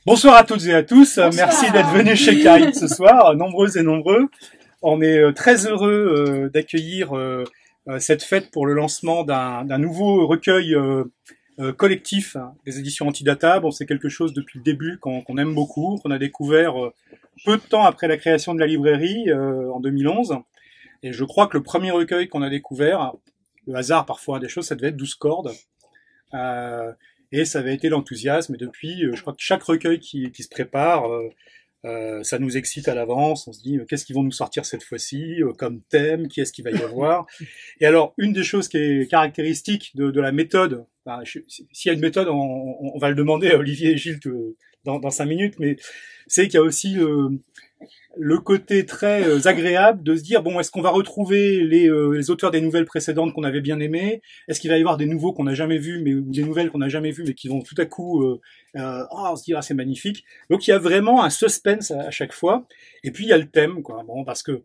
Bonsoir à toutes et à tous. Bonsoir. Merci d'être venus chez Caribe ce soir, nombreuses et nombreux. On est très heureux d'accueillir cette fête pour le lancement d'un nouveau recueil collectif des éditions Antidata. Bon, c'est quelque chose depuis le début qu'on aime beaucoup, qu'on a découvert peu de temps après la création de la librairie en 2011. Et je crois que le premier recueil qu'on a découvert, le hasard parfois des choses, ça devait être 12 cordes. Et ça avait été l'enthousiasme. Et depuis, je crois que chaque recueil qui se prépare, ça nous excite à l'avance. On se dit, qu'est-ce qu'ils vont nous sortir cette fois-ci comme thème, qui est-ce qu'il va y avoir. Et alors, une des choses qui est caractéristique de la méthode, enfin, s'il y a une méthode, on va le demander à Olivier et Gilles dans 5 minutes, mais c'est qu'il y a aussi le côté très agréable de se dire, bon, est-ce qu'on va retrouver les auteurs des nouvelles précédentes qu'on avait bien aimées? Est-ce qu'il va y avoir des nouveaux qu'on n'a jamais vus, ou des nouvelles qu'on n'a jamais vues, mais qui vont tout à coup, on se dit, ah, c'est magnifique. Donc, il y a vraiment un suspense à chaque fois. Et puis, il y a le thème, quoi. Bon, parce que,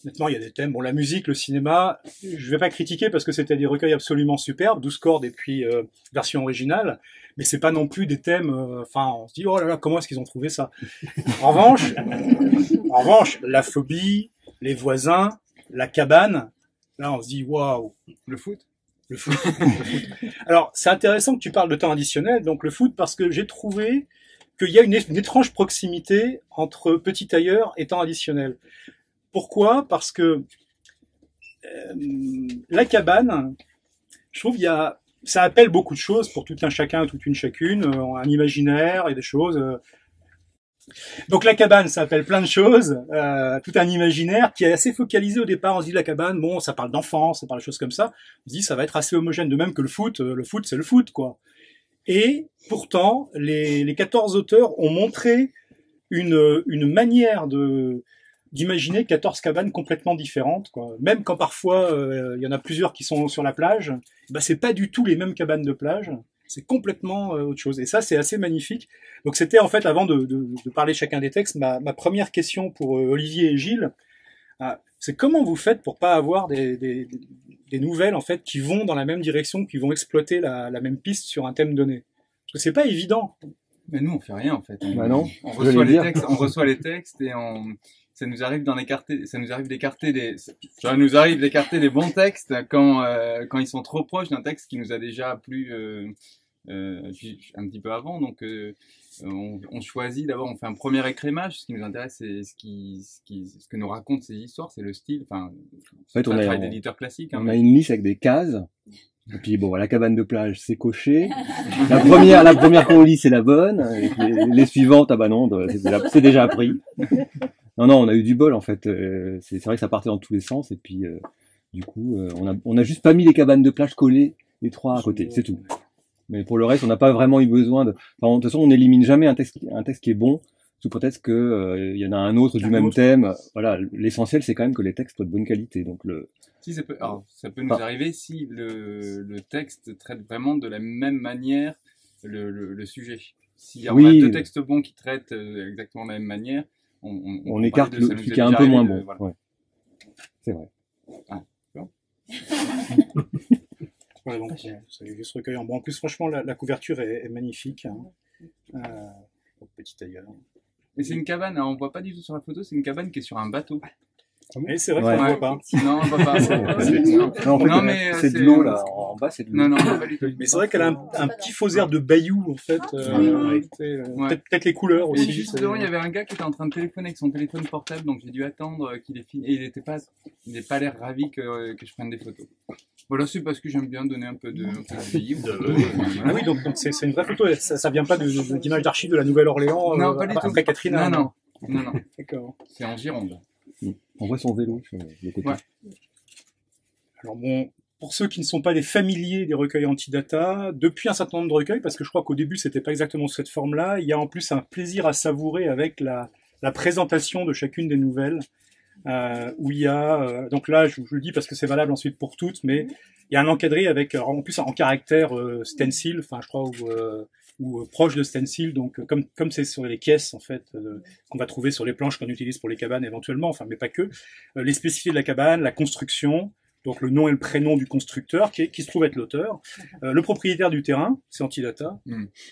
maintenant, il y a des thèmes. Bon, la musique, le cinéma, je vais pas critiquer parce que c'était des recueils absolument superbes, 12 cordes et puis version originale. Mais c'est pas non plus des thèmes, enfin, on se dit, oh là là, comment est-ce qu'ils ont trouvé ça? En revanche, la phobie, les voisins, la cabane, là, on se dit, waouh. Le foot. Le foot. Alors, c'est intéressant que tu parles de temps additionnel, donc le foot, parce que j'ai trouvé qu'il y a une étrange proximité entre Petit Ailleurs et temps additionnel. Pourquoi? Parce que la cabane, je trouve ça appelle beaucoup de choses pour tout un chacun, toute une chacune, un imaginaire et des choses. Donc la cabane, ça appelle plein de choses, tout un imaginaire qui est assez focalisé au départ. On se dit la cabane, bon, ça parle d'enfance, ça parle de choses comme ça. On se dit ça va être assez homogène, de même que le foot c'est le foot, quoi. Et pourtant, les 14 auteurs ont montré une manière d'imaginer 14 cabanes complètement différentes, quoi. Même quand parfois il y en a plusieurs qui sont sur la plage, bah c'est pas du tout les mêmes cabanes de plage, c'est complètement autre chose. Et ça, c'est assez magnifique. Donc c'était en fait, avant de parler chacun des textes, ma première question pour Olivier et Gilles, c'est comment vous faites pour pas avoir des nouvelles en fait qui vont dans la même direction, qui vont exploiter la même piste sur un thème donné. Parce que c'est pas évident. Mais nous, on fait rien en fait. Bah non. On reçoit les textes et ça nous arrive d'écarter des bons textes quand ils sont trop proches d'un texte qui nous a déjà plu un petit peu avant. Donc on choisit d'abord, on fait un premier écrémage. Ce qui nous intéresse, c'est ce que nous racontent ces histoires, c'est le style. Enfin, en fait, on a un travail d'éditeur classique. On a une liste avec des cases. Et puis bon, la cabane de plage, c'est coché. La première qu'on lit, c'est la bonne. Et puis les suivantes, ah bah non, c'est déjà appris. Non, on a eu du bol en fait. C'est vrai que ça partait dans tous les sens. Et puis du coup, on a juste pas mis les cabanes de plage collées les trois à côté, c'est tout. Mais pour le reste, on n'a pas vraiment eu besoin de. Enfin, de toute façon, on n'élimine jamais un texte qui est bon sous prétexte que y en a un autre du même thème. Voilà, l'essentiel c'est quand même que les textes soient de bonne qualité. Donc Si ça peut nous arriver si le texte traite vraiment de la même manière le sujet. S'il y a deux textes bons qui traitent exactement de la même manière, on écarte celui qui est un peu moins bon. Voilà. Ouais. C'est vrai. Ah, bon. Ouais, donc, c'est juste recueillant. Bon, en plus, franchement, la couverture est magnifique. Hein. Petit Ailleurs. Et c'est une cabane, hein, on voit pas du tout sur la photo, c'est une cabane qui est sur un bateau. Mais c'est vrai qu'on ne voit pas. Non, on voit pas. Non, mais c'est de l'eau là. En bas, c'est de l'eau. Non, pas du tout. Mais c'est vrai qu'elle a un petit faux air de bayou en fait. Peut-être les couleurs aussi. Et juste devant, il y avait un gars qui était en train de téléphoner avec son téléphone portable, donc j'ai dû attendre qu'il ait fini. Et il n'est pas l'air ravi que je prenne des photos. Voilà, c'est parce que j'aime bien donner un peu de vie. Ah oui, donc c'est une vraie photo. Ça vient pas d'image d'archives de la Nouvelle-Orléans après Katrina. Non. D'accord. C'est en Gironde. On voit son vélo sur le côté. Ouais. Alors bon, pour ceux qui ne sont pas des familiers des recueils Antidata, depuis un certain nombre de recueils, parce que je crois qu'au début c'était pas exactement sous cette forme-là, il y a en plus un plaisir à savourer avec la présentation de chacune des nouvelles, où il y a, donc là je le dis parce que c'est valable ensuite pour toutes, mais il y a un encadré avec, en plus en caractère stencil, enfin je crois, ou proche de stencil, donc comme c'est sur les caisses en fait qu'on va trouver sur les planches qu'on utilise pour les cabanes éventuellement, enfin mais pas que, les spécificités de la cabane, la construction, donc le nom et le prénom du constructeur, qui se trouve être l'auteur. Le propriétaire du terrain, c'est Antidata.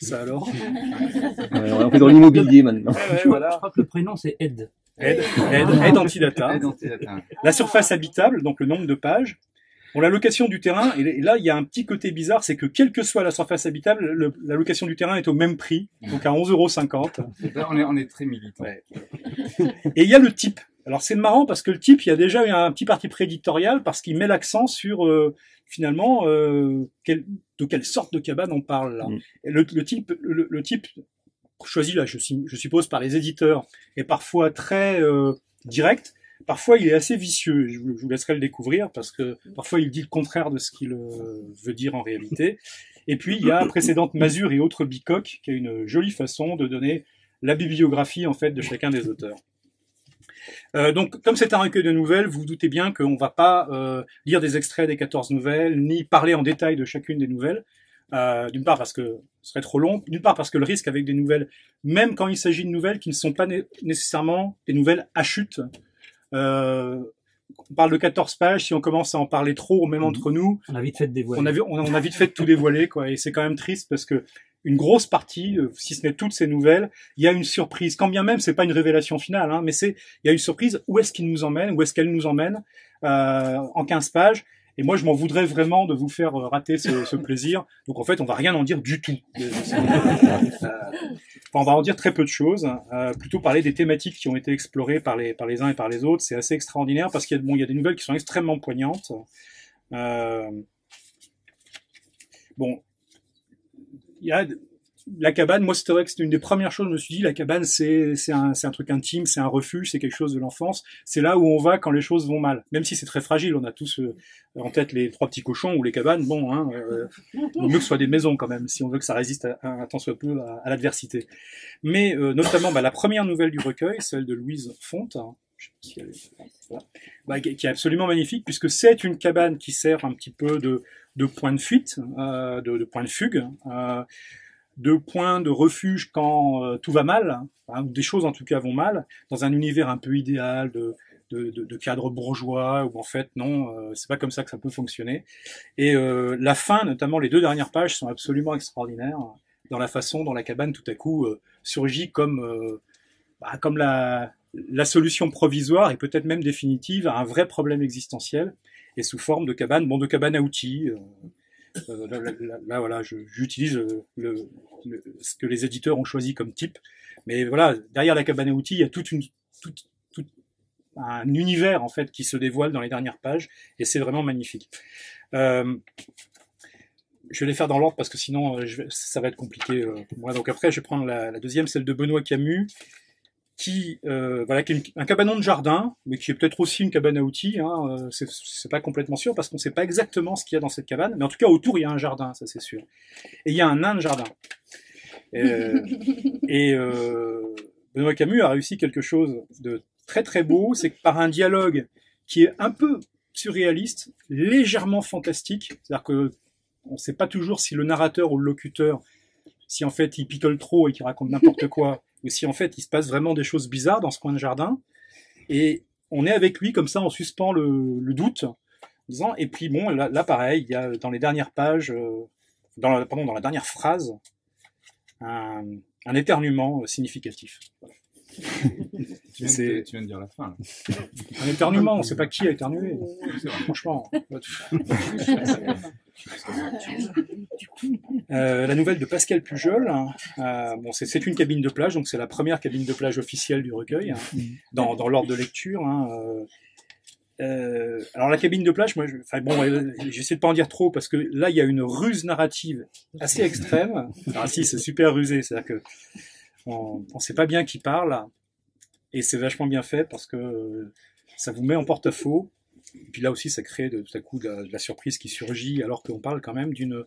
Ça alors. Ouais, on fait dans l'immobilier maintenant. Voilà. Je crois que le prénom c'est Ed. Ed Antidata. La surface habitable, donc le nombre de pages. Bon, la location du terrain, et là il y a un petit côté bizarre, c'est que quelle que soit la surface habitable, la location du terrain est au même prix, donc à 11,50 €. Là, on est très militant. Ouais. Et il y a le type. Alors c'est marrant parce que le type, il y a déjà eu un petit parti prédictorial parce qu'il met l'accent sur finalement de quelle sorte de cabane on parle là. Et le type choisi là, je suppose par les éditeurs, est parfois très direct. Parfois, il est assez vicieux. Je vous laisserai le découvrir parce que parfois, il dit le contraire de ce qu'il veut dire en réalité. Et puis, il y a Précédente Masure et autres bicoques, qui a une jolie façon de donner la bibliographie en fait de chacun des auteurs. Donc, comme c'est un recueil de nouvelles, vous vous doutez bien qu'on ne va pas lire des extraits des 14 nouvelles, ni parler en détail de chacune des nouvelles. D'une part parce que ce serait trop long, d'une part parce que le risque avec des nouvelles, même quand il s'agit de nouvelles qui ne sont pas nécessairement des nouvelles à chute, on parle de 14 pages, si on commence à en parler trop, même entre nous, on a vite fait de dévoiler. On a vite fait de tout dévoiler, quoi. Et c'est quand même triste parce que une grosse partie, si ce n'est toutes ces nouvelles, il y a une surprise. Quand bien même c'est pas une révélation finale, hein, mais il y a une surprise. Où est-ce qu'il nous emmène? Où est-ce qu'elle nous emmène en 15 pages? Et moi, je m'en voudrais vraiment de vous faire rater ce plaisir. Donc, en fait, on va rien en dire du tout. On va en dire très peu de choses. Plutôt parler des thématiques qui ont été explorées par les uns et par les autres. C'est assez extraordinaire parce qu'il y a des nouvelles qui sont extrêmement poignantes. Bon, il y a la cabane. Moi, c'est vrai que c'était une des premières choses. Je me suis dit, la cabane, c'est un truc intime, c'est un refuge, c'est quelque chose de l'enfance. C'est là où on va quand les choses vont mal. Même si c'est très fragile, on a tous en tête les 3 petits cochons ou les cabanes. Bon, hein, mieux que ce soit des maisons quand même, si on veut que ça résiste un tant soit peu à l'adversité. Mais notamment, la première nouvelle du recueil, celle de Louise Fonte, hein, je sais pas si elle est, voilà, qui est absolument magnifique puisque c'est une cabane qui sert un petit peu de point de fuite, de point de fugue. De points de refuge quand tout va mal, hein, ou des choses en tout cas vont mal, dans un univers un peu idéal de cadre bourgeois, où en fait non, c'est pas comme ça que ça peut fonctionner. Et la fin, notamment les 2 dernières pages, sont absolument extraordinaires dans la façon dont la cabane tout à coup surgit comme la solution provisoire et peut-être même définitive à un vrai problème existentiel, et sous forme de cabane, de cabane à outils. Là, voilà, j'utilise ce que les éditeurs ont choisi comme type. Mais voilà, derrière la cabane à outils, il y a tout un univers en fait qui se dévoile dans les dernières pages, et c'est vraiment magnifique. Je vais les faire dans l'ordre parce que sinon ça va être compliqué pour moi. Donc après, je vais prendre la deuxième, celle de Benoît Camus, qui est un cabanon de jardin, mais qui est peut-être aussi une cabane à outils. Hein, c'est pas complètement sûr parce qu'on sait pas exactement ce qu'il y a dans cette cabane, mais en tout cas autour il y a un jardin, ça c'est sûr. Et il y a un nain de jardin. Benoît Camus a réussi quelque chose de très très beau, c'est que par un dialogue qui est un peu surréaliste, légèrement fantastique, c'est-à-dire que on sait pas toujours si le narrateur ou le locuteur, si en fait il picole trop et qu'il raconte n'importe quoi, ou si en fait il se passe vraiment des choses bizarres dans ce coin de jardin, et on est avec lui comme ça, on suspend le doute, en disant, et puis bon, là pareil, il y a dans les dernières pages, dans la dernière phrase, un éternuement significatif. Voilà. Tu viens de dire la fin. Là. Un éternuement, on ne sait pas qui a éternué. Franchement. La nouvelle de Pascal Pujol, c'est une cabine de plage, donc c'est la première cabine de plage officielle du recueil, dans l'ordre de lecture. Alors la cabine de plage, j'essaie de pas en dire trop parce que là il y a une ruse narrative assez extrême. Alors si, c'est super rusé, c'est-à-dire que on sait pas bien qui parle, et c'est vachement bien fait parce que ça vous met en porte-à-faux. Et puis là aussi, ça crée tout à coup de la surprise qui surgit alors qu'on parle quand même d'une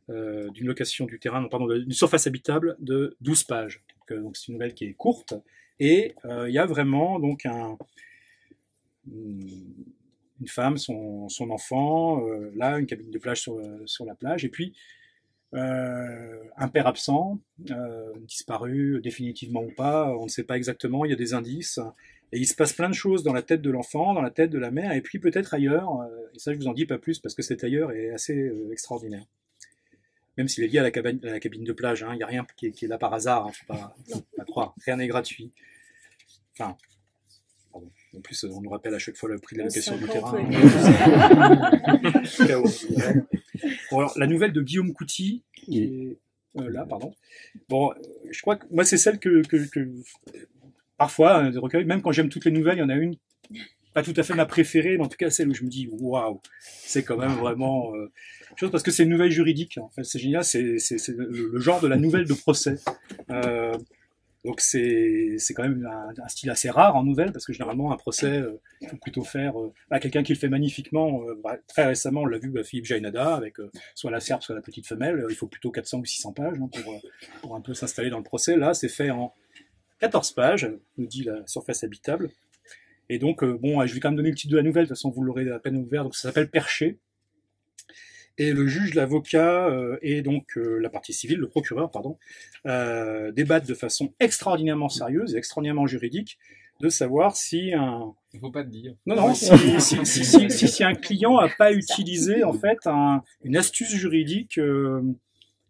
location du terrain, d'une surface habitable de 12 pages. Donc c'est une nouvelle qui est courte, et il y a vraiment donc une femme, son enfant, là, une cabine de plage sur la plage, et puis un père absent, disparu définitivement ou pas, on ne sait pas exactement, il y a des indices, Et il se passe plein de choses dans la tête de l'enfant, dans la tête de la mère, et puis peut-être ailleurs. Et ça, je vous en dis pas plus parce que cet ailleurs est assez extraordinaire. Même s'il est lié à la cabine de plage, hein, il n'y a rien qui est là par hasard, hein, faut pas croire. Rien n'est gratuit. Enfin, pardon. En plus, on nous rappelle à chaque fois le prix de la location du terrain. Bon, alors, la nouvelle de Guillaume Couty, qui est là, pardon. Bon, je crois que moi, c'est celle que parfois, des recueils, même quand j'aime toutes les nouvelles, il y en a une, pas tout à fait ma préférée, mais en tout cas celle où je me dis, waouh, c'est quand même vraiment chose, parce que c'est une nouvelle juridique. En fait, c'est génial, c'est le genre de la nouvelle de procès. Donc c'est quand même un style assez rare en nouvelle, parce que généralement un procès, il faut plutôt faire quelqu'un qui le fait magnifiquement. Très récemment, on l'a vu, Philippe Jainada, avec soit la serpe, soit la petite femelle. Il faut plutôt 400 ou 600 pages hein, pour un peu s'installer dans le procès. Là, c'est fait en 14 pages, nous dit la surface habitable. Et donc, bon, je vais quand même donner le titre de la nouvelle, de toute façon vous l'aurez à peine ouvert, donc ça s'appelle Perché. Et le juge, l'avocat et donc la partie civile, le procureur, pardon, débattent de façon extraordinairement sérieuse et extraordinairement juridique de savoir si un... Il faut pas te dire. Non, si un client a pas utilisé en fait une astuce juridique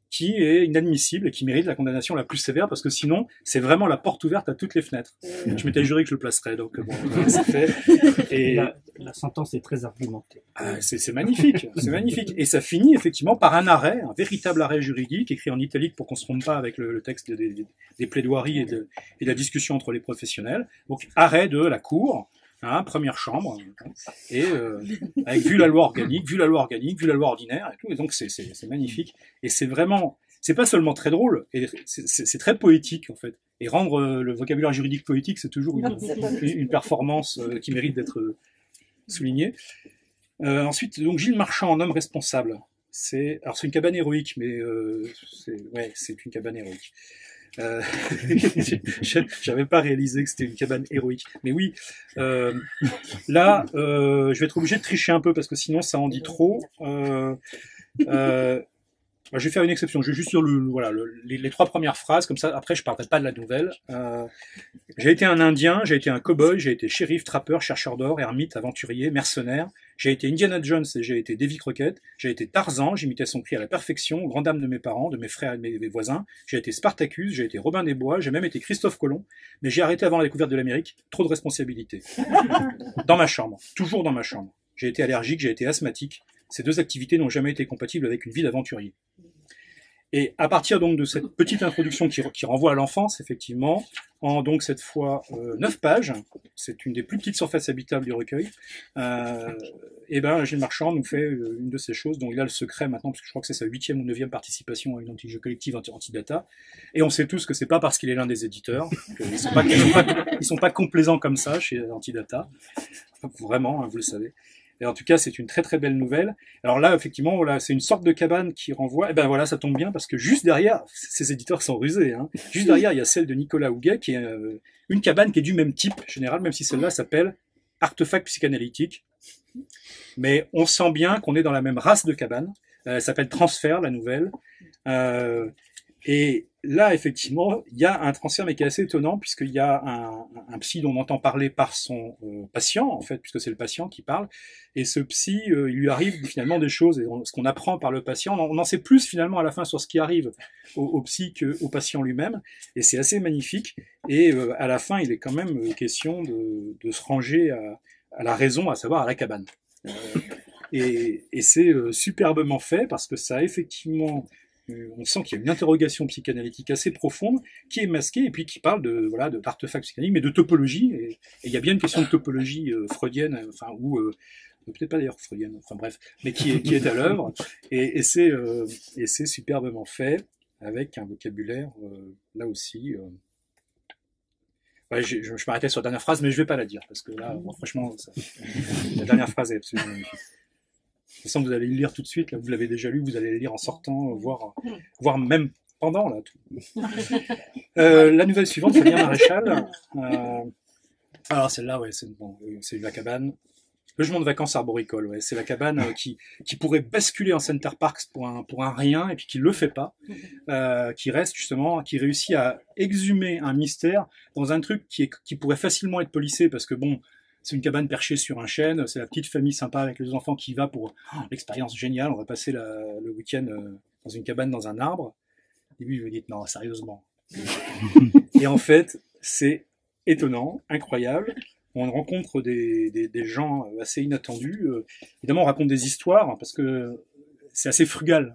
qui est inadmissible et qui mérite la condamnation la plus sévère, parce que sinon, c'est vraiment la porte ouverte à toutes les fenêtres. Je m'étais juré que je le placerais, donc bon, c'est fait. Et la sentence est très argumentée. C'est magnifique, c'est magnifique. Et ça finit effectivement par un arrêt, un véritable arrêt juridique, écrit en italique pour qu'on se trompe pas avec le texte des plaidoiries et de la discussion entre les professionnels. Donc, arrêt de la cour. Hein, première chambre, et avec vu la loi organique, vu la loi ordinaire, et tout, et donc c'est magnifique, et c'est vraiment, c'est pas seulement très drôle, et c'est très poétique en fait, et rendre le vocabulaire juridique poétique, c'est toujours une performance qui mérite d'être soulignée. Ensuite, donc Gilles Marchand, en homme responsable, c'est une cabane héroïque, mais c'est une cabane héroïque. J'avais pas réalisé que c'était une cabane héroïque, mais oui. Là, je vais être obligé de tricher un peu parce que sinon ça en dit trop. Je vais faire une exception. Je vais juste dire les trois premières phrases, comme ça. Après, je parlerai pas de la nouvelle. J'ai été un Indien, j'ai été un cow-boy, j'ai été shérif, trappeur, chercheur d'or, ermite, aventurier, mercenaire. J'ai été Indiana Jones et j'ai été Davy Crockett. J'ai été Tarzan, j'imitais son cri à la perfection, aux grandes dames de mes parents, de mes frères et de mes voisins. J'ai été Spartacus, j'ai été Robin des Bois, j'ai même été Christophe Colomb. Mais j'ai arrêté avant la découverte de l'Amérique. Trop de responsabilités. Dans ma chambre, toujours dans ma chambre. J'ai été allergique, j'ai été asthmatique. Ces deux activités n'ont jamais été compatibles avec une vie d'aventurier. Et à partir donc de cette petite introduction qui renvoie à l'enfance, effectivement, en donc cette fois 9 pages, c'est une des plus petites surfaces habitables du recueil, et Gilles Marchand nous fait une de ces choses dont il a le secret maintenant, parce que je crois que c'est sa 8e ou 9e participation à une anti-jeu collective anti-data, et on sait tous que c'est pas parce qu'il est l'un des éditeurs, ils sont pas complaisants comme ça chez Antidata, vraiment, hein, vous le savez. Et en tout cas, c'est une très très belle nouvelle. Alors là, effectivement, là, c'est une sorte de cabane qui renvoie. Et ben voilà, ça tombe bien parce que juste derrière, ces éditeurs sont rusés. Hein, juste derrière, il y a celle de Nicolas Houguet qui est une cabane qui est du même type général, même si celle-là s'appelle Artefact psychanalytique. Mais on sent bien qu'on est dans la même race de cabane. Elle s'appelle Transfert, la nouvelle. Et là, effectivement, il y a un transfert, mais qui est assez étonnant, puisqu'il y a un psy dont on entend parler par son patient, en fait, puisque c'est le patient qui parle. Et ce psy, il lui arrive finalement des choses, et ce qu'on apprend par le patient, on en sait plus finalement à la fin sur ce qui arrive au psy qu'au patient lui-même. Et c'est assez magnifique. Et à la fin, il est quand même question de se ranger à la raison, à savoir à la cabane. Et c'est superbement fait, parce que ça a effectivement... on sent qu'il y a une interrogation psychanalytique assez profonde qui est masquée et puis qui parle d'artefacts psychanalytiques, mais de topologie. Et il y a bien une question de topologie freudienne, enfin, ou peut-être pas d'ailleurs freudienne, enfin bref, mais qui est à l'œuvre. Et c'est superbement fait avec un vocabulaire là aussi. Je m'arrêtais sur la dernière phrase, mais je vais pas la dire parce que là, franchement, la dernière phrase est absolument magnifique. De toute façon, vous allez le lire tout de suite, là, vous l'avez déjà lu, vous allez le lire en sortant, voire même pendant. Là, tout. La nouvelle suivante, Fabien Maréchal. Alors celle-là, ouais, c'est la cabane. Logement de vacances arboricole, ouais. C'est la cabane qui pourrait basculer en Center Parcs pour un rien, et puis qui le fait pas, qui reste justement, qui réussit à exhumer un mystère dans un truc qui pourrait facilement être policé, parce que bon, c'est une cabane perchée sur un chêne, c'est la petite famille sympa avec les enfants qui y va pour l'expérience géniale, on va passer le week-end dans une cabane dans un arbre. Au début, vous dites non, sérieusement. Et en fait, c'est étonnant, incroyable. On rencontre des gens assez inattendus. Évidemment, on raconte des histoires, hein, parce que c'est assez frugal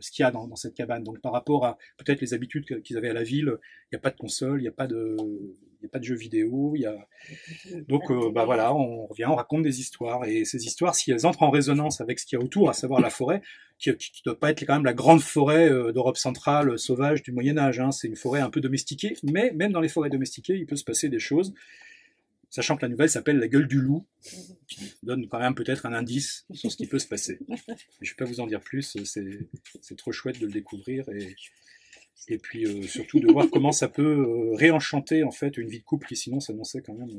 ce qu'il y a dans cette cabane. Donc par rapport à peut-être les habitudes qu'ils avaient à la ville, il n'y a pas de console, il n'y a pas de jeux vidéo. Donc bah voilà, on revient, on raconte des histoires. Et ces histoires, si elles entrent en résonance avec ce qu'il y a autour, à savoir la forêt, qui ne doit pas être quand même la grande forêt d'Europe centrale sauvage du Moyen-Âge, hein. C'est une forêt un peu domestiquée, mais même dans les forêts domestiquées, il peut se passer des choses. Sachant que la nouvelle s'appelle La gueule du loup, qui donne quand même peut-être un indice sur ce qui peut se passer. Je ne vais pas vous en dire plus, c'est trop chouette de le découvrir, et puis surtout de voir comment ça peut réenchanter en fait une vie de couple qui sinon s'annonçait quand même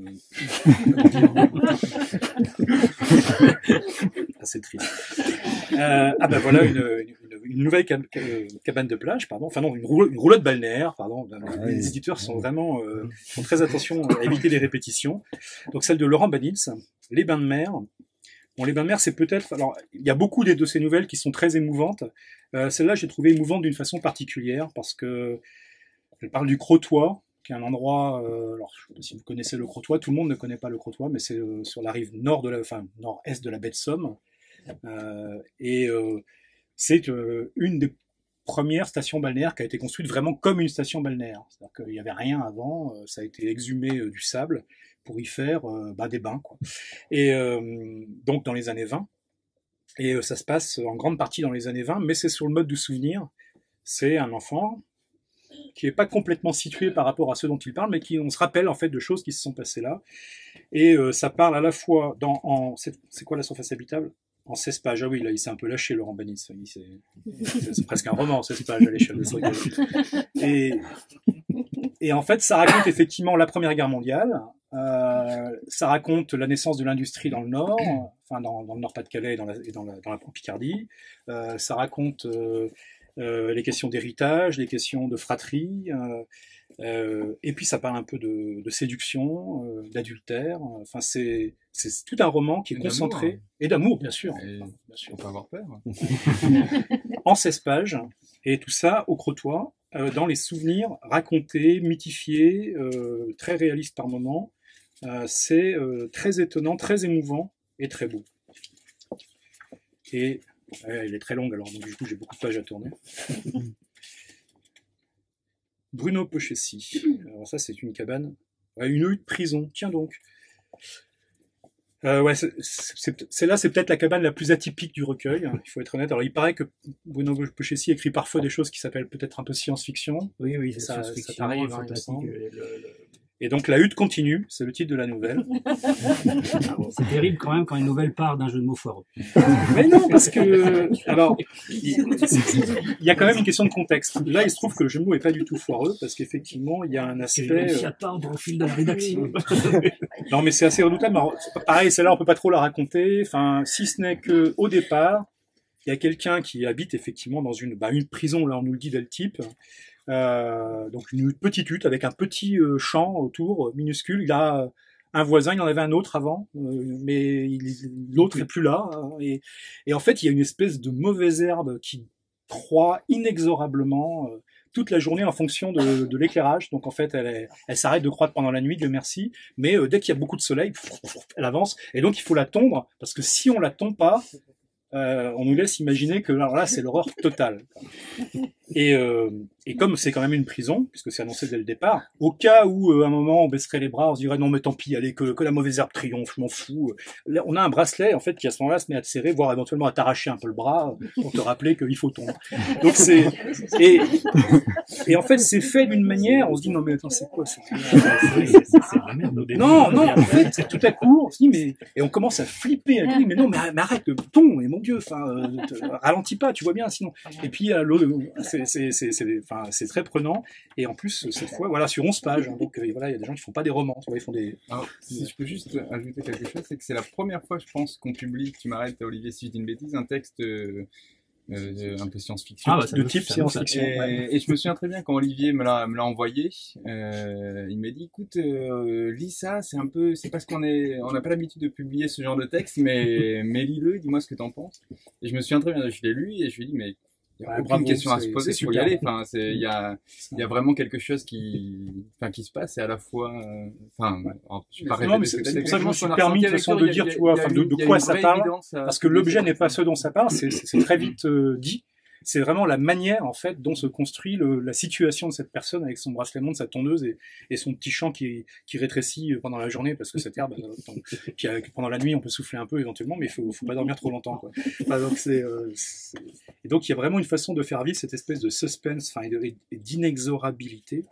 assez triste. Ah ben voilà une nouvelle cabane de plage, pardon, enfin non, une roulotte balnéaire, pardon. Les éditeurs sont vraiment font très attention à éviter les répétitions. Donc celle de Laurent Banitz, Les bains de mer. Bon, Les bains de mer, c'est peut-être, alors il y a beaucoup de ces nouvelles qui sont très émouvantes. Celle-là, j'ai trouvé émouvante d'une façon particulière parce que elle parle du Crotoy, qui est un endroit. Alors, je sais pas si vous connaissez le Crotoy, tout le monde ne connaît pas le Crotoy, mais c'est sur la rive nord-est de la baie de Somme. C'est une des premières stations balnéaires qui a été construite vraiment comme une station balnéaire. C'est-à-dire qu'il n'y avait rien avant, ça a été exhumé du sable pour y faire des bains, quoi. Et donc dans les années 20. Et ça se passe en grande partie dans les années 20, mais c'est sur le mode du souvenir. C'est un enfant qui n'est pas complètement situé par rapport à ceux dont il parle, mais on se rappelle en fait de choses qui se sont passées là. Et ça parle à la fois c'est quoi la surface habitable ? En 16 pages. Ah oui, là, il s'est un peu lâché, Laurent Banitz. C'est presque un roman, 16 pages à l'échelle de ce recueil. Et en fait, ça raconte effectivement la Première Guerre mondiale. Ça raconte la naissance de l'industrie dans le Nord, enfin dans le Nord-Pas-de-Calais et dans la Picardie. Ça raconte les questions d'héritage, les questions de fratrie. Et puis ça parle un peu de séduction, d'adultère. Enfin, c'est tout un roman qui est concentré. Et d'amour, bien sûr. Bien sûr. On peut avoir peur. En 16 pages. Et tout ça au Crotoy, dans les souvenirs racontés, mythifiés, très réalistes par moments. C'est très étonnant, très émouvant et très beau. Et elle est très longue, alors donc, du coup j'ai beaucoup de pages à tourner. Bruno Pochessy. Alors ça c'est une cabane, une hutte prison. Tiens donc. Celle-là c'est peut-être la cabane la plus atypique du recueil. Il faut être honnête. Alors il paraît que Bruno Pochessy écrit parfois des choses qui s'appellent peut-être un peu science-fiction. Oui, ça science-fiction, t'arrive, fantastique. Et donc La hutte continue, c'est le titre de la nouvelle. C'est terrible quand même quand une nouvelle part d'un jeu de mots foireux. Mais non, parce que alors il y a quand même une question de contexte. Là, il se trouve que le jeu de mots est pas du tout foireux parce qu'effectivement, il y a un aspect. J'ai réussi à tordre au fil de la rédaction. Non, mais c'est assez redoutable. Alors, pareil, celle-là, on peut pas trop la raconter. Enfin, si ce n'est que au départ, il y a quelqu'un qui habite effectivement dans une prison. Là, on nous le dit dès le type. Donc une petite hutte avec un petit champ autour minuscule. Il a un voisin, il en avait un autre avant, mais l'autre est plus là. Et en fait, il y a une espèce de mauvaise herbe qui croît inexorablement toute la journée en fonction de l'éclairage. Donc en fait, elle s'arrête de croître pendant la nuit, Dieu merci. Mais dès qu'il y a beaucoup de soleil, elle avance. Et donc il faut la tondre parce que si on la tond pas, on nous laisse imaginer que alors là c'est l'horreur totale. Et comme c'est quand même une prison, puisque c'est annoncé dès le départ, au cas où à un moment on baisserait les bras, on se dirait non mais tant pis, allez que la mauvaise herbe triomphe, je m'en fous. Là, on a un bracelet en fait qui à ce moment-là se met à te serrer, voire éventuellement à t'arracher un peu le bras pour te rappeler qu'il faut tomber. Donc et en fait c'est fait d'une manière, on se dit non mais attends c'est quoi c'est la merde au début. Non, en fait, tout à coup, on se dit, et on commence à flipper, mais non, mais arrête, tombe, mais mon Dieu, ralentis pas, tu vois bien, sinon. Et puis, c'est très prenant. Et en plus, cette fois, voilà, sur 11 pages. Hein, donc voilà, il y a des gens qui font pas des romans, tu vois, ils font des. Alors, si je peux juste ajouter quelque chose, c'est que c'est la première fois, je pense, qu'on publie, tu m'arrêtes Olivier si je dis une bêtise, un texte un peu science-fiction. Ah, bah, ça de doit- type ça doit- science-fiction. Ouais. Et je me souviens très bien quand Olivier me l'a envoyé, il m'a dit écoute, lis ça, c'est parce on n'a pas l'habitude de publier ce genre de texte, mais lis-le, dis-moi ce que t'en penses. Et je me souviens très bien, je l'ai lu et je lui ai dit mais il y a Ouais, aucune bravo, question à se c'est poser, faut y super. aller. Enfin, il y a vraiment quelque chose qui se passe et à la fois, je vais pas Non, mais répéter ce c'est t'as pour dit, ça que je me mais suis on a permis de ressenti façon avec de toi, dire, il y a- tu vois, il y a enfin, une- de il y a quoi une ça vraie parle. évidence à Parce que publier l'objet ça. n'est pas ce dont ça parle, c'est très vite dit. C'est vraiment la manière, en fait, dont se construit la situation de cette personne avec son bracelet montre, sa tondeuse et son petit champ qui rétrécit pendant la journée parce que cette herbe, pendant la nuit, on peut souffler un peu éventuellement, mais faut pas dormir trop longtemps, quoi. Enfin, donc et donc il y a vraiment une façon de faire vivre cette espèce de suspense, enfin, et d'inexorabilité.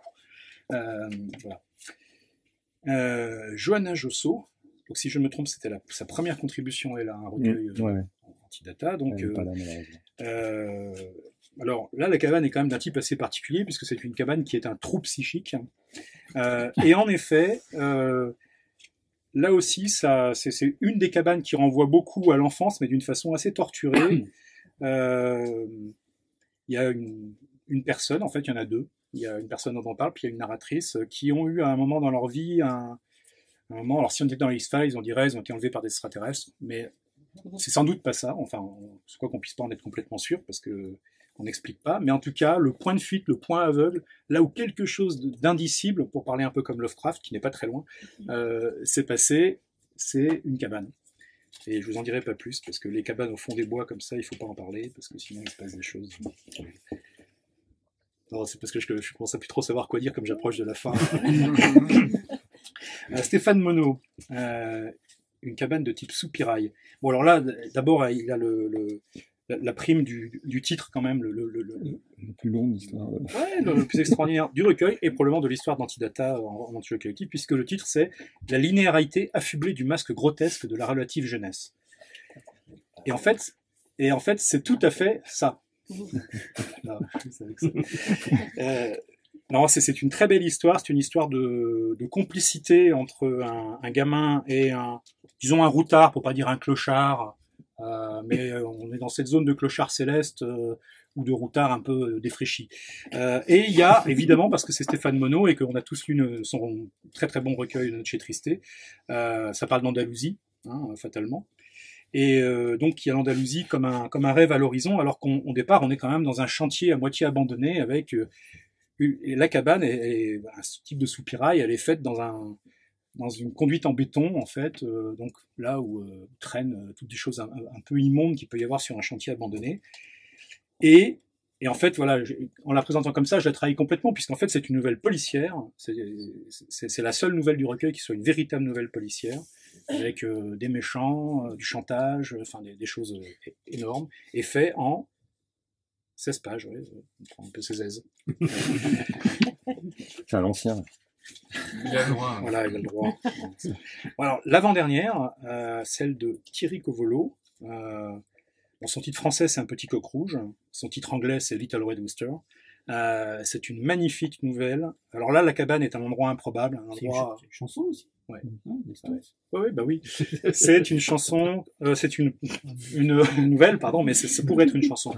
Voilà. Johanna Josso, donc si je me trompe, c'était sa première contribution, elle a un recueil Ouais. Antidata, donc Elle est pas là, malheureusement. alors là, la cabane est quand même d'un type assez particulier, puisque c'est une cabane qui est un trou psychique. Et en effet, là aussi, c'est une des cabanes qui renvoie beaucoup à l'enfance, mais d'une façon assez torturée. Il y a une personne, en fait, il y en a deux. Il y a une personne dont on parle, puis il y a une narratrice, qui ont eu à un moment dans leur vie un moment, alors si on était dans les X-Files, on dirait ils ont été enlevés par des extraterrestres, mais c'est sans doute pas ça, enfin, c'est quoi qu'on puisse pas en être complètement sûr, parce que on n'explique pas, mais en tout cas, le point de fuite, le point aveugle, là où quelque chose d'indicible, pour parler un peu comme Lovecraft, qui n'est pas très loin, s'est passé, c'est une cabane. Et je vous en dirai pas plus, parce que les cabanes au fond des bois comme ça, il faut pas en parler, parce que sinon il se passe des choses. Non, c'est parce que je commence à plus trop savoir quoi dire comme j'approche de la fin. Stéphane Monod, une cabane de type soupirail. Bon, alors là, d'abord, il a la prime du titre quand même, Le plus long de l'histoire. ouais, le plus extraordinaire du recueil et probablement de l'histoire d'Antidata en anti collectif, puisque le titre c'est La linéarité affublée du masque grotesque de la relative jeunesse. Et en fait, c'est tout à fait ça. Non, non, c'est une très belle histoire. C'est une histoire de complicité entre un gamin et disons un routard, pour pas dire un clochard. Mais on est dans cette zone de clochard céleste ou de routard un peu défraîchi. Et il y a, évidemment, parce que c'est Stéphane Monod et qu'on a tous lu son très très bon recueil de Noche Triste, ça parle d'Andalousie, hein, fatalement. Et donc il y a l'Andalousie comme un rêve à l'horizon, alors qu'au départ on est quand même dans un chantier à moitié abandonné avec et la cabane est ce type de soupirail, elle est faite dans une conduite en béton en fait, donc là où traînent toutes des choses un peu immondes qu'il peut y avoir sur un chantier abandonné. Et en fait voilà, en la présentant comme ça, je la trahis complètement puisqu'en fait c'est une nouvelle policière, c'est la seule nouvelle du recueil qui soit une véritable nouvelle policière, avec des méchants, du chantage, enfin des choses énormes, et fait en 16 pages, ouais, on prend un peu ses aises. C'est à l'ancien. Il a le droit. Voilà, il a le droit. Alors, l'avant-dernière, celle de Thierry Covolo. Bon, son titre français, c'est Un petit coq rouge. Son titre anglais, c'est Little Red Rooster. C'est une magnifique nouvelle. Alors là, la cabane est un endroit improbable. C'est une chanson aussi. Ouais. Ouais, Oui, bah oui. C'est une chanson, c'est une nouvelle, pardon, mais ça pourrait être une chanson,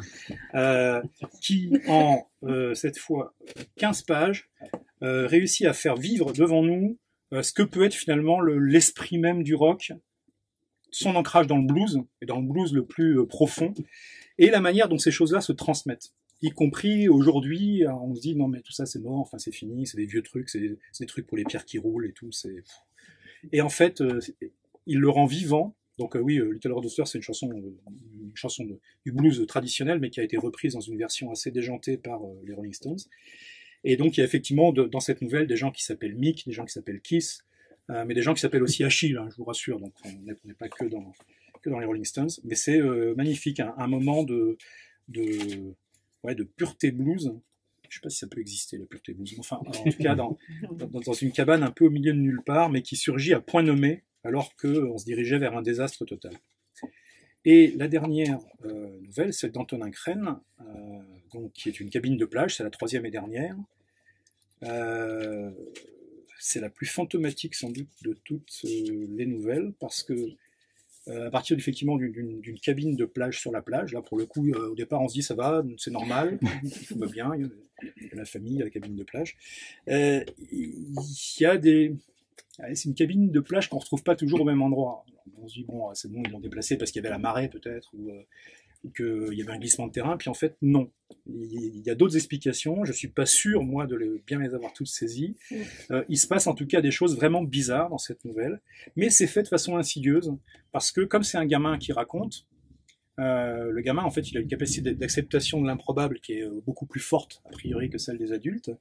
qui en, cette fois, 15 pages, réussit à faire vivre devant nous ce que peut être finalement l'esprit même du rock, son ancrage dans le blues, et dans le blues le plus profond, et la manière dont ces choses-là se transmettent. Y compris aujourd'hui, on se dit non mais tout ça c'est mort, enfin c'est fini, c'est des vieux trucs, c'est des trucs pour les pierres qui roulent et tout, c'est... Et en fait, il le rend vivant. Donc oui, Little Red Rooster, c'est une chanson du blues traditionnel, mais qui a été reprise dans une version assez déjantée par les Rolling Stones. Et donc il y a effectivement dans cette nouvelle des gens qui s'appellent Mick, des gens qui s'appellent Kiss, mais des gens qui s'appellent aussi Achille, hein, je vous rassure. Donc on n'est pas que dans les Rolling Stones, mais c'est magnifique, un moment de pureté blues. Je sais pas si ça peut exister, la pureté blues. Enfin, en tout cas, dans une cabane un peu au milieu de nulle part, mais qui surgit à point nommé, alors qu'on se dirigeait vers un désastre total. Et la dernière nouvelle, c'est d'Antonin Crène, donc, qui est une cabine de plage, c'est la troisième et dernière. C'est la plus fantomatique sans doute de toutes les nouvelles, parce que à partir effectivement d'une cabine de plage sur la plage, là pour le coup, au départ on se dit ça va, c'est normal, tout va bien, il y a la famille, il y a la cabine de plage. Il y a des... C'est une cabine de plage qu'on ne retrouve pas toujours au même endroit. On se dit bon, c'est bon, ils l'ont déplacé parce qu'il y avait la marée peut-être, ou qu'il y avait un glissement de terrain, puis en fait non. Il y a d'autres explications, je suis pas sûr moi de bien les avoir toutes saisies. Il se passe en tout cas des choses vraiment bizarres dans cette nouvelle, mais c'est fait de façon insidieuse, parce que comme c'est un gamin qui raconte, le gamin en fait il a une capacité d'acceptation de l'improbable qui est beaucoup plus forte a priori que celle des adultes,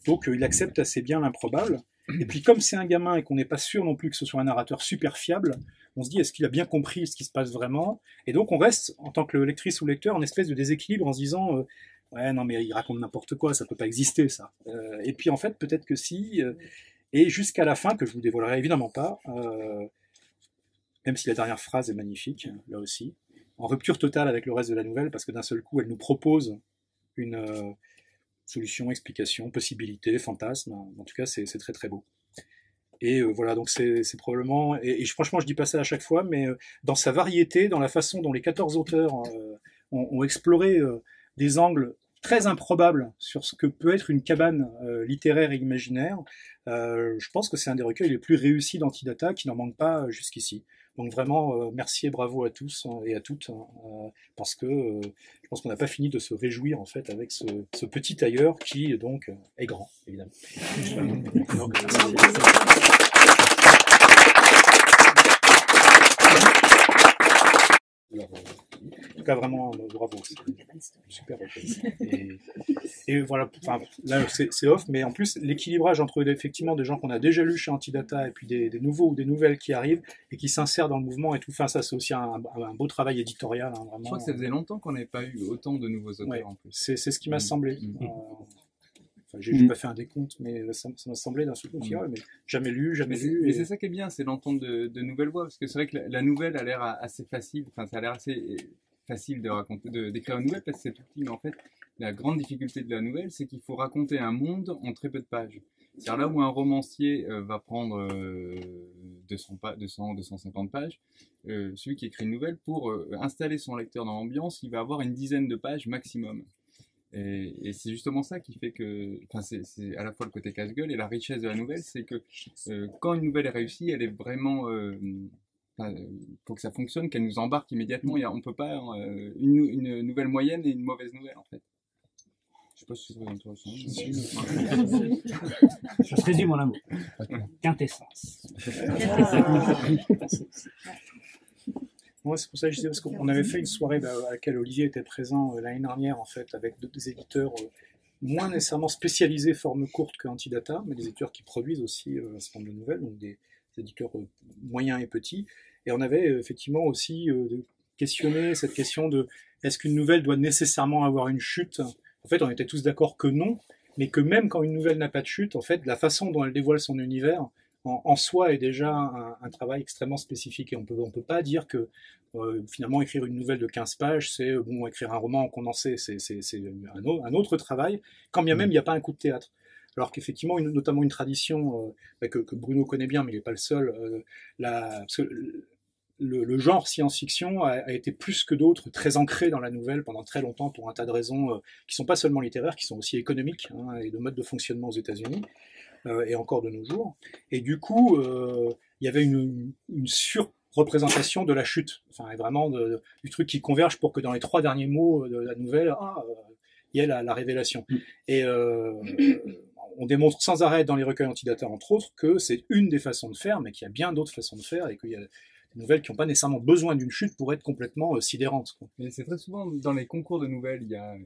donc il accepte assez bien l'improbable. Et puis comme c'est un gamin et qu'on n'est pas sûr non plus que ce soit un narrateur super fiable, on se dit est-ce qu'il a bien compris ce qui se passe vraiment, et donc on reste en tant que lectrice ou lecteur en espèce de déséquilibre en se disant ouais non mais il raconte n'importe quoi, ça peut pas exister ça, et puis en fait peut-être que si, et jusqu'à la fin que je vous dévoilerai évidemment pas, même si la dernière phrase est magnifique là aussi, en rupture totale avec le reste de la nouvelle, parce que d'un seul coup elle nous propose une solution, explication, possibilité, fantasme, en tout cas c'est très très beau. Et voilà, donc c'est probablement, et franchement je dis pas ça à chaque fois, mais dans sa variété, dans la façon dont les 14 auteurs ont exploré des angles très improbables sur ce que peut être une cabane littéraire et imaginaire, je pense que c'est un des recueils les plus réussis d'Antidata, qui n'en manque pas jusqu'ici. Donc vraiment, merci et bravo à tous et à toutes, parce que je pense qu'on n'a pas fini de se réjouir en fait avec ce petit ailleurs qui donc est grand, évidemment. Donc, alors, en tout cas, vraiment, bravo. Super recueil. Et voilà, enfin, là, c'est off, mais en plus, l'équilibrage entre effectivement des gens qu'on a déjà lus chez Antidata et puis des nouveaux ou des nouvelles qui arrivent et qui s'insèrent dans le mouvement et tout, enfin, ça, c'est aussi un beau travail éditorial. Hein, vraiment. Je crois que ça faisait longtemps qu'on n'avait pas eu autant de nouveaux auteurs ouais, en plus. C'est ce qui m'a semblé. J'ai pas fait un décompte, mais ça m'a semblé d'un seul coup, mais jamais lu, jamais lu. Mais c'est ça qui est bien, c'est d'entendre de nouvelles voix, parce que c'est vrai que la nouvelle a l'air assez facile, enfin ça a l'air assez facile de raconter, d'écrire une nouvelle parce que c'est tout petit, mais en fait la grande difficulté de la nouvelle, c'est qu'il faut raconter un monde en très peu de pages. C'est-à-dire là où un romancier va prendre 250 pages, celui qui écrit une nouvelle, pour installer son lecteur dans l'ambiance, il va avoir une dizaine de pages maximum. Et c'est justement ça qui fait que, enfin, c'est à la fois le côté casse-gueule et la richesse de la nouvelle, c'est que quand une nouvelle est réussie, elle est vraiment, faut que ça fonctionne, qu'elle nous embarque immédiatement. On peut pas une nouvelle moyenne et une mauvaise nouvelle en fait. Je sais pas si c'est très intéressant. Ça se résume en un mot. Quintessence. Moi, c'est pour ça que je disais, parce qu'on avait fait une soirée à laquelle Olivier était présent l'année dernière, en fait, avec des éditeurs moins nécessairement spécialisés forme courte que Antidata, mais des éditeurs qui produisent aussi un certain nombre de nouvelles, donc des éditeurs moyens et petits. Et on avait effectivement aussi questionné cette question de est-ce qu'une nouvelle doit nécessairement avoir une chute? En fait, on était tous d'accord que non, mais que même quand une nouvelle n'a pas de chute, en fait, la façon dont elle dévoile son univers, en soi est déjà un travail extrêmement spécifique, et on peut pas dire que finalement écrire une nouvelle de 15 pages c'est bon, écrire un roman en condensé, c'est un autre travail, quand bien même il n'y a pas un coup de théâtre. Alors qu'effectivement, notamment une tradition que Bruno connaît bien, mais il n'est pas le seul, parce que le genre science-fiction a été plus que d'autres très ancré dans la nouvelle pendant très longtemps pour un tas de raisons qui sont pas seulement littéraires, qui sont aussi économiques, hein, et de mode de fonctionnement aux États-Unis. Et encore de nos jours. Et du coup, il y avait une surreprésentation de la chute, enfin, vraiment du truc qui converge pour que dans les 3 derniers mots de la nouvelle, il y ait la révélation. Et on démontre sans arrêt dans les recueils Antidata, entre autres, que c'est une des façons de faire, mais qu'il y a bien d'autres façons de faire, et qu'il y a des nouvelles qui n'ont pas nécessairement besoin d'une chute pour être complètement sidérantes. Mais c'est très souvent dans les concours de nouvelles, il y a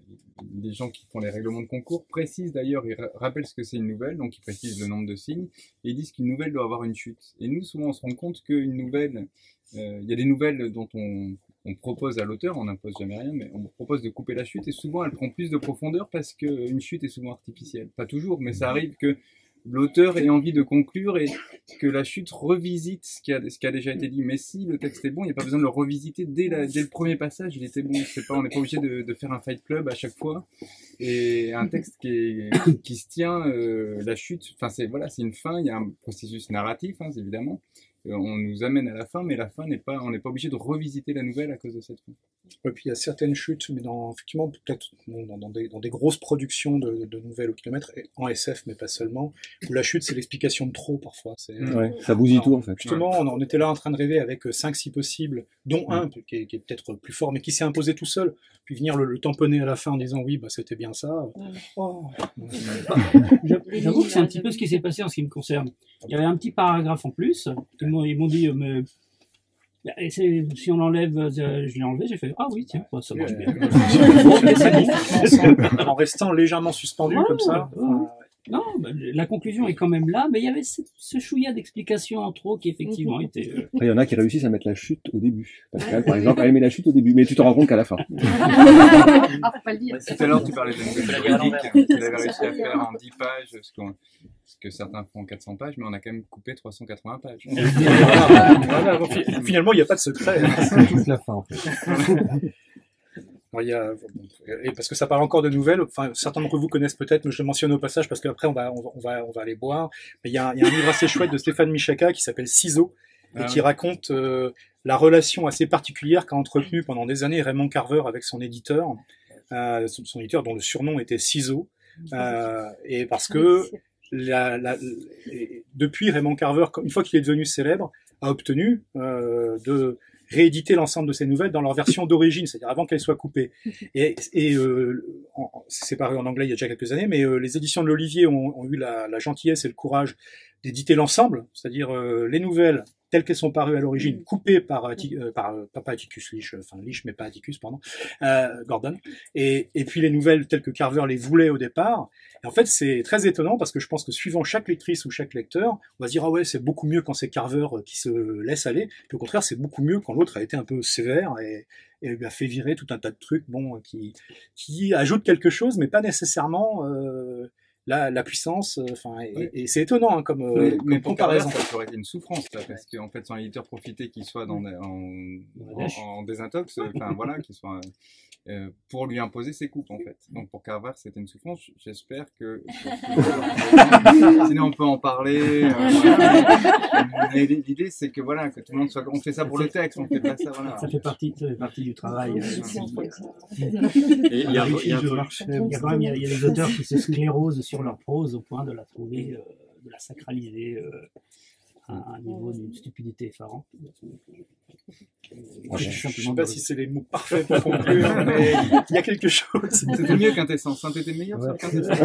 des gens qui font les règlements de concours, précisent d'ailleurs, ils rappellent ce que c'est une nouvelle, donc ils précisent le nombre de signes, et ils disent qu'une nouvelle doit avoir une chute. Et nous, souvent, on se rend compte qu'une nouvelle, il y a des nouvelles dont on propose à l'auteur, on n'impose jamais rien, mais on propose de couper la chute, et souvent elle prend plus de profondeur parce qu'une chute est souvent artificielle. Pas toujours, mais ça arrive que l'auteur ait envie de conclure, et que la chute revisite ce qui a déjà été dit. Mais si le texte est bon, il n'y a pas besoin de le revisiter dès le premier passage, il était bon. On n'est pas obligé de faire un Fight Club à chaque fois. Et un texte qui se tient, la chute, enfin c'est une fin, il y a un processus narratif, hein, évidemment. On nous amène à la fin, mais la fin on n'est pas obligé de revisiter la nouvelle à cause de cette fin. Et puis il y a certaines chutes, mais effectivement peut-être dans des grosses productions de nouvelles au kilomètre, et en SF mais pas seulement, où la chute c'est l'explication de trop parfois. Ouais, ça bousille tout en fait. Justement, on était là en train de rêver avec 5-6 possibles, dont un qui est peut-être plus fort, mais qui s'est imposé tout seul, puis venir le tamponner à la fin en disant oui, bah c'était bien ça. Oh. J'avoue que c'est un petit peu ce qui s'est passé en ce qui me concerne. Il y avait un petit paragraphe en plus. Ils m'ont dit, mais si on l'enlève, je l'ai enlevé, j'ai fait ah oui, tiens, ça marche bien. En restant légèrement suspendu comme ça. Non, la conclusion est quand même là, mais il y avait ce chouïa d'explications en trop qui effectivement était. Après, il y en a qui réussissent à mettre la chute au début. Pascal, par exemple, elle met la chute au début, mais tu te rends compte qu'à la fin. Ah, faut pas le dire. Tout à l'heure, tu parlais de la nouvelle qu'il avait réussi à faire en 10 pages, ce que certains font en 400 pages, mais on a quand même coupé 380 pages. Voilà, finalement, il n'y a pas de secret. C'est toute la fin, en fait. Alors, et parce que ça parle encore de nouvelles, enfin, certains d'entre vous connaissent peut-être, mais je le mentionne au passage parce qu'après on va aller boire. Mais il y a un livre assez chouette de Stéphane Michaka qui s'appelle Ciseaux et qui raconte la relation assez particulière qu'a entretenue pendant des années Raymond Carver avec son éditeur dont le surnom était Ciseaux, et parce que depuis Raymond Carver, une fois qu'il est devenu célèbre, a obtenu de rééditer l'ensemble de ces nouvelles dans leur version d'origine, c'est-à-dire avant qu'elles soient coupées. Et c'est paru en anglais il y a déjà quelques années, mais les éditions de l'Olivier ont eu la gentillesse et le courage d'éditer l'ensemble, c'est-à-dire les nouvelles telles qu'elles sont parues à l'origine, coupées par pas Atticus Leach, enfin Leach mais pas Atticus, pardon, Gordon, et puis les nouvelles telles que Carver les voulait au départ. Et en fait, c'est très étonnant parce que je pense que suivant chaque lectrice ou chaque lecteur, on va se dire ah ouais, c'est beaucoup mieux quand c'est Carver qui se laisse aller, puis au contraire, c'est beaucoup mieux quand l'autre a été un peu sévère et lui a fait virer tout un tas de trucs, qui ajoutent quelque chose, mais pas nécessairement la puissance, et c'est étonnant hein, comme comparaison. Ça aurait été une souffrance là, parce qu'en fait son éditeur profitait qu'il soit en désintox, enfin voilà, qu'il soit pour lui imposer ses coupes en fait. Donc pour Carver c'était une souffrance. J'espère que sinon on peut en parler. Mais l'idée c'est que voilà, que tout le monde soit, on fait ça pour le texte, on fait pas ça voilà. Ça fait partie du travail. Il y a des auteurs qui se sclérosent sur leur prose au point de la trouver, de la sacraliser à un niveau d'une stupidité effarante. Je ne sais pas si c'est les mots parfaits pour conclure, mais il y a quelque chose. C'était mieux Quintessence, c'était meilleur ça, Quintessence.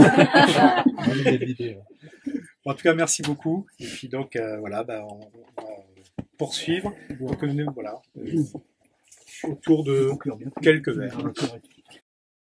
En tout cas, merci beaucoup. Et puis donc, on va poursuivre. Donc, voilà, autour de quelques verres.